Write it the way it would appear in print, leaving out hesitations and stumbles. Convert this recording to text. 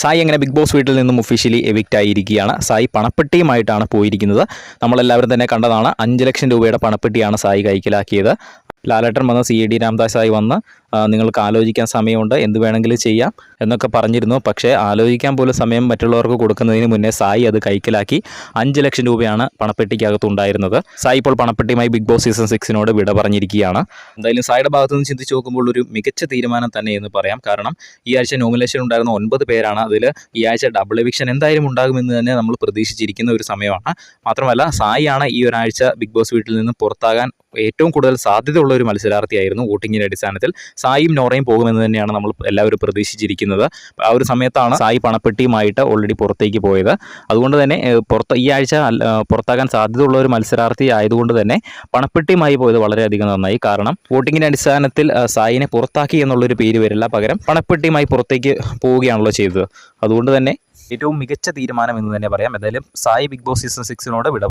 സായി അങ്ങനെ big boss വീട്ടിൽ നിന്നും ഒഫീഷ്യലി എവിക്റ്റ് ആയിരിക്കുകയാണ്. സായി പണപ്പെട്ടിയുമായിട്ടാണ് പോയിരിക്കുന്നത്. നമ്മളെല്ലാവരും തന്നെ കണ്ടതാണ്. 5 ലക്ഷം രൂപയുടെ പണപ്പെട്ടിയാണ് സായി കൈക്കലാക്കിയത്. ലാലേട്ടൻ വന്ന് CID രാംദാസായി വന്ന് നിങ്ങൾക്ക് ആലോചിക്കാൻ സമയമുണ്ട്, എന്ത് വേണമെങ്കിലും ചെയ്യാം എന്നൊക്കെ പറഞ്ഞിരുന്നു. പക്ഷേ ആലോചിക്കാൻ പോലും സമയം മറ്റുള്ളവർക്ക് കൊടുക്കുന്നതിന് മുന്നേ സായി അത് കൈക്കലാക്കി. 5 ലക്ഷം രൂപയാണ് പണപ്പെട്ടിക്കകത്തുണ്ടായിരുന്നത്. സായി ഇപ്പോൾ പണപ്പെട്ടിയുമായി ബിഗ് ബോസ് സീസൺ 6 വിട പറഞ്ഞിരിക്കുകയാണ്. എന്തായാലും സായിയുടെ ഭാഗത്തു നിന്ന് ചിന്തിച്ച് നോക്കുമ്പോൾ ഒരു മികച്ച തീരുമാനം തന്നെ എന്ന് പറയാം. കാരണം ഈ ആഴ്ച നോമിനേഷൻ ഉണ്ടായിരുന്ന 9 പേരാണ്. അതിൽ ഈ ആഴ്ച ഡബിൾ എവിക്ഷൻ എന്തായാലും ഉണ്ടാകുമെന്ന് തന്നെ നമ്മൾ പ്രതീക്ഷിച്ചിരിക്കുന്ന ഒരു സമയമാണ്. മാത്രമല്ല സായിയാണ് ഈ ഒരാഴ്ച ബിഗ് ബോസ് വീട്ടിൽ നിന്ന് പുറത്താകാൻ ഏറ്റവും കൂടുതൽ സാധ്യതയുള്ള ഒരു മത്സരാർത്ഥിയായിരുന്നു. വോട്ടിങ്ങിൻ്റെ അടിസ്ഥാനത്തിൽ സായിയും നോറയും പോകുമെന്ന് തന്നെയാണ് നമ്മൾ എല്ലാവരും പ്രതീക്ഷിച്ചിരിക്കുന്നത്. ആ ഒരു സമയത്താണ് സായി പണപ്പെട്ടിയുമായിട്ട് ഓൾറെഡി പുറത്തേക്ക് പോയത്. അതുകൊണ്ട് തന്നെ ഈ ആഴ്ച പുറത്താകാൻ സാധ്യതയുള്ള ഒരു മത്സരാർത്ഥി ആയതുകൊണ്ട് തന്നെ പണപ്പെട്ടിയുമായി പോയത് വളരെയധികം നന്നായി. കാരണം വോട്ടിങ്ങിൻ്റെ അടിസ്ഥാനത്തിൽ സായിനെ പുറത്താക്കി എന്നുള്ളൊരു പേര് വരില്ല, പകരം പണപ്പെട്ടിയുമായി പുറത്തേക്ക് പോവുകയാണല്ലോ ചെയ്തത്. അതുകൊണ്ട് തന്നെ ഏറ്റവും മികച്ച തീരുമാനം എന്ന് തന്നെ പറയാം. എന്തായാലും സായി ബിഗ് ബോസ് സീസൺ 6 വിട